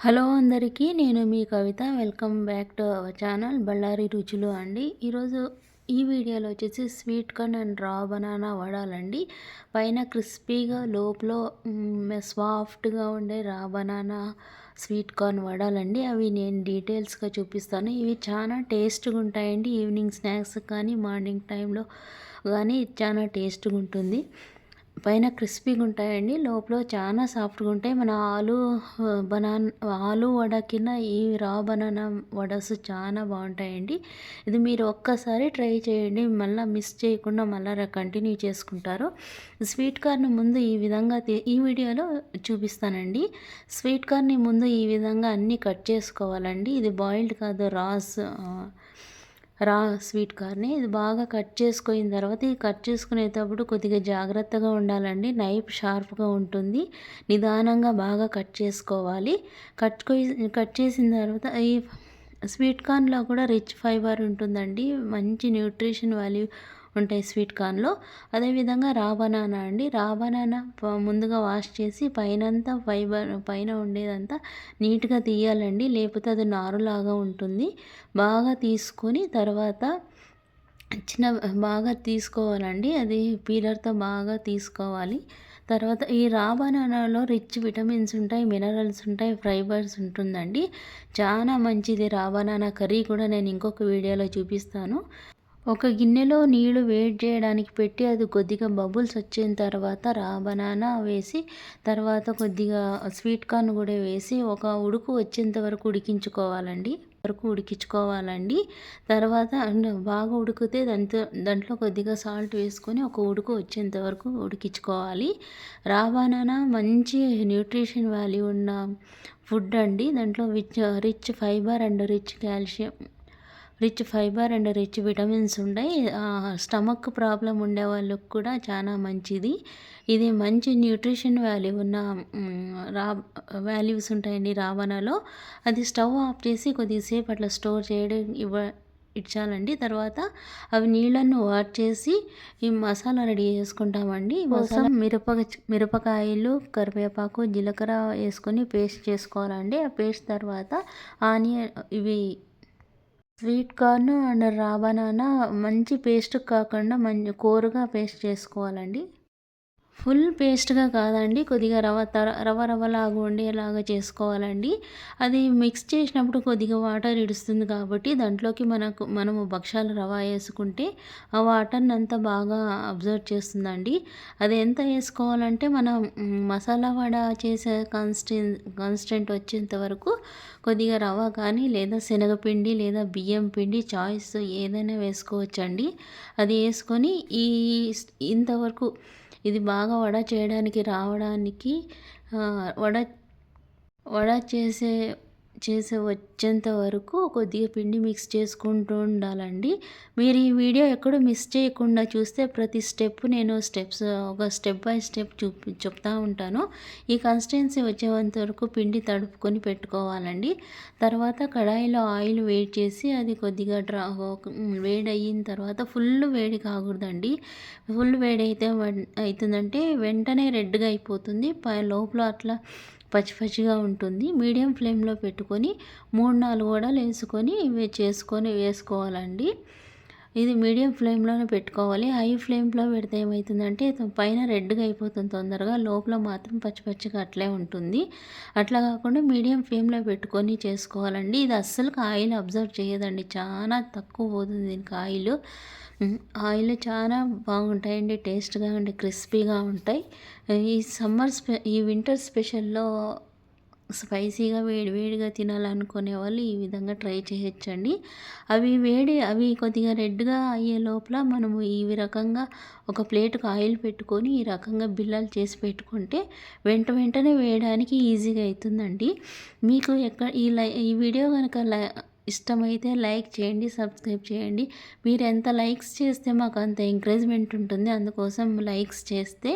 Hello అందరికీ, నేను మీ Kavitha. Welcome back to our channel Ballari రుచులు అండి. ఈరోజు ఈ వీడియోలో వచ్చేసి sweet corn and raw banana వడాలండి. పైన క్రిస్పీగా లోపల సాఫ్ట్గా ఉండే రా బనానా స్వీట్ కార్న్ వడాలండి. అవి నేను డీటెయిల్స్గా చూపిస్తాను. ఇవి చాలా టేస్ట్గా ఉంటాయండి. ఈవినింగ్ స్నాక్స్ కానీ మార్నింగ్ టైంలో కానీ చాలా టేస్ట్గా ఉంటుంది. పైన క్రిస్పీగా ఉంటాయండి, లోపల చాలా సాఫ్ట్గా ఉంటాయి. మన ఆలు వడ కింద ఈ రా బనానా వడస్ చాలా బాగుంటాయండి. ఇది మీరు ఒక్కసారి ట్రై చేయండి, మళ్ళీ మిస్ చేయకుండా మళ్ళీ కంటిన్యూ చేసుకుంటారు. స్వీట్ కార్న్ ముందు ఈ విధంగా ఈ వీడియోలో చూపిస్తానండి. స్వీట్ కార్న్ని ముందు ఈ విధంగా అన్నీ కట్ చేసుకోవాలండి. ఇది బాయిల్డ్ కాదు, రా స్వీట్ కార్న్ని ఇది బాగా కట్ చేసుకున్న తర్వాత, ఈ కట్ చేసుకునేటప్పుడు కొద్దిగా జాగ్రత్తగా ఉండాలండి. నైఫ్ షార్ప్గా ఉంటుంది, నిదానంగా బాగా కట్ చేసుకోవాలి. కట్ చేసిన తర్వాత ఈ స్వీట్ కార్న్లో కూడా రిచ్ ఫైబర్ ఉంటుందండి, మంచి న్యూట్రిషన్ వాల్యూ ఉంటాయి స్వీట్ కార్న్లో. అదేవిధంగా రా బనానా అండి, రా బనానా ముందుగా వాష్ చేసి పైనంతా పైన ఉండేదంతా నీట్గా తీయాలండి, లేకపోతే అది నారులాగా ఉంటుంది. బాగా తీసుకొని తర్వాత బాగా తీసుకోవాలండి, అది పీలర్తో బాగా తీసుకోవాలి. తర్వాత ఈ రా బనానాలో రిచ్ విటమిన్స్ ఉంటాయి, మినరల్స్ ఉంటాయి, ఫైబర్స్ ఉంటుందండి. చాలా మంచిది. రా బనానా కర్రీ కూడా నేను ఇంకొక వీడియోలో చూపిస్తాను. ఒక గిన్నెలో నీళ్లు వేడి చేయడానికి పెట్టి, అది కొద్దిగా బబుల్స్ వచ్చిన తర్వాత రా బనానా వేసి, తర్వాత కొద్దిగా స్వీట్ కార్న్ కూడా వేసి ఒక ఉడుకు వచ్చేంత వరకు ఉడికించుకోవాలండి. తర్వాత బాగా ఉడికితే దాంట్లో కొద్దిగా సాల్ట్ వేసుకొని ఒక ఉడుకు వచ్చేంత వరకు ఉడికించుకోవాలి. రా బనానా మంచి న్యూట్రిషన్ వాల్యూ ఉన్న ఫుడ్ అండి. దాంట్లో rich fibre and rich vitamins ఉంటాయి. స్టమక్ ప్రాబ్లం ఉండే వాళ్ళకు కూడా చాలా మంచిది. ఇది మంచి న్యూట్రిషన్ వాల్యూ ఉన్న వాల్యూస్ ఉంటాయండి రావణలో. అది స్టవ్ ఆఫ్ చేసి కొద్దిసేపు అట్లా స్టోర్ చేయడం ఇచ్చాలండి. తర్వాత అవి నీళ్ళನ್ನು వాట్ చేసి ఈ మసాలా రెడీ చేసుకుంటామండి. మసాలా మిరపకాయలు, కరివేపాకు, జీలకర్ర వేసుకొని పేస్ట్ చేసుకోవాలండి. ఆ పేస్ట్ తర్వాత ఆనియన్, ఇవి sweet corn and raw banana మంచి పేస్ట్ కాకుండా కోరుగా పేస్ట్ చేసుకోవాలండి. ఫుల్ పేస్ట్గా కాదండి, కొద్దిగా రవ్వలాగా ఉండేలాగా చేసుకోవాలండి. అది మిక్స్ చేసినప్పుడు కొద్దిగా వాటర్ ఇడుస్తుంది కాబట్టి దాంట్లోకి మనము భక్షాలు రవ్వ వేసుకుంటే ఆ వాటర్ని అంతా బాగా అబ్జర్వ్ చేస్తుందండి. అది ఎంత వేసుకోవాలంటే మనం మసాలా వడ చేసే కాన్స్టెంట్ వచ్చేంత వరకు కొద్దిగా రవ్వ కానీ లేదా శనగపిండి లేదా బియ్యం పిండి చాయిస్ ఏదైనా వేసుకోవచ్చండి. అది వేసుకొని ఇంతవరకు ఇది బాగా వడ చేయడానికి రావడానికి వడ వడ చేసే వచ్చేంత వరకు కొద్దిగా పిండి మిక్స్ చేసుకుంటూ ఉండాలండి. మీరు ఈ వీడియో ఎక్కడో మిస్ చేయకుండా చూస్తే ప్రతి స్టెప్ నేను ఒక స్టెప్ బై స్టెప్ చెప్తా ఉంటాను. ఈ కన్సిస్టెన్సీ వచ్చేంత వరకు పిండి తడుపుకొని పెట్టుకోవాలండి. తర్వాత కడాయిలో ఆయిల్ వేడి చేసి అది కొద్దిగా వేడి అయిన తర్వాత ఫుల్ వేడి కాకూడదండి. ఫుల్ వేడి అవుతుందంటే వెంటనే రెడ్గా అయిపోతుంది, లోపల అట్లా పచ్చిగా ఉంటుంది. మీడియం ఫ్లేమ్లో పెట్టుకొని 3-4 వడలు వేసుకొని వేసుకోవాలండి. ఇది మీడియం ఫ్లేమ్లోనే పెట్టుకోవాలి. హై ఫ్లేమ్లో పెడితే ఏమవుతుందంటే పైన రెడ్గా అయిపోతుంది తొందరగా, లోపల మాత్రం పచ్చిగా అట్లే ఉంటుంది. అట్లా కాకుండా మీడియం ఫ్లేమ్లో పెట్టుకొని చేసుకోవాలండి. ఇది అస్సలు ఆయిల్ అబ్జర్వ్ చేయదండి, చాలా తక్కువ పోతుంది దీనికి ఆయిల్ చాలా బాగుంటాయండి, టేస్ట్గా ఉండి క్రిస్పీగా ఉంటాయి. ఈ వింటర్ స్పెషల్లో స్పైసీగా వేడిగా తినాలనుకునే వాళ్ళు ఈ విధంగా ట్రై చేయొచ్చండి. అవి కొద్దిగా రెడ్గా అయ్యే లోపల మనము ఈ రకంగా ఒక ప్లేట్కి ఆయిల్ పెట్టుకొని ఈ రకంగా బిల్లలు చేసి పెట్టుకుంటే వెంటనే వేయడానికి ఈజీగా అవుతుందండి. మీకు ఈ వీడియో కనుక ఇష్టమైతే లైక్ చేయండి, సబ్స్క్రైబ్ చేయండి. మీరు ఎంత లైక్స్ చేస్తే మాకు అంత ఎంకరేజ్మెంట్ ఉంటుంది. అందుకోసం లైక్స్ చేస్తే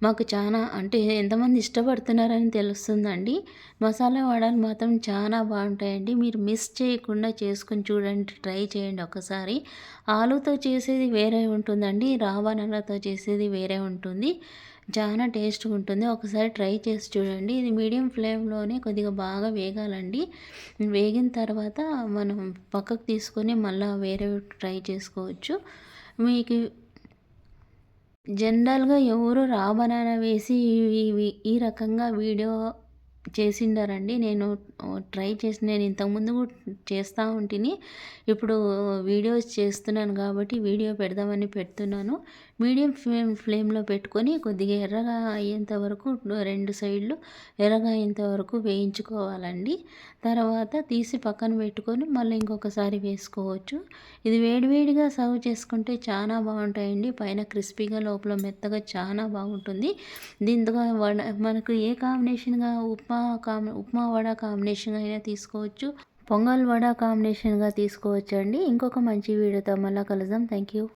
మాకు చాలా అంటే ఎంతమంది ఇష్టపడుతున్నారని తెలుస్తుందండి. మసాలా వడలు మాత్రం చాలా బాగుంటాయండి. మీరు మిస్ చేయకుండా చేసుకొని చూడండి, ట్రై చేయండి ఒకసారి. ఆలుతో చేసేది వేరే ఉంటుందండి, రా బనానాతో చేసేది వేరే ఉంటుంది. చాలా టేస్ట్గా ఉంటుంది. ఒకసారి ట్రై చేసి చూడండి. ఇది మీడియం ఫ్లేమ్లోనే కొద్దిగా బాగా వేగాలండి. వేగిన తర్వాత మనం పక్కకు తీసుకొని మళ్ళీ వేరేవి ట్రై చేసుకోవచ్చు. మీకు జనరల్‌గా ఎవరు రా బనానా వేసి ఈ రకంగా వీడియో చేసిండరండి. నేను ఇంతకుముందు కూడా చేస్తా ఉంటిని. ఇప్పుడు వీడియోస్ చేస్తున్నాను కాబట్టి వీడియో పెడదామని పెడుతున్నాను. మీడియం ఫ్లేమ్‌లో పెట్టుకొని కొద్దిగా ఎర్రగా అయ్యేంత వరకు 2 సైడ్లు ఎర్రగా అయ్యేంత వరకు వేయించుకోవాలండి. తర్వాత తీసి పక్కన పెట్టుకొని మళ్ళీ ఇంకొకసారి వేసుకోవచ్చు. ఇది వేడివేడిగా సర్వ్ చేసుకుంటే చాలా బాగుంటాయండి. పైన క్రిస్పీగా లోపల మెత్తగా చాలా బాగుంటుంది. దీంతో మనకు ఏ కాంబినేషన్‌గా ఉప్మా వడ కాంబినేషన్‌గా అయినా తీసుకోవచ్చు. పొంగల్ వడ కాంబినేషన్‌గా తీసుకోవచ్చండి. ఇంకొక మంచి వీడియోతో మళ్ళా కలుద్దాం. Thank you.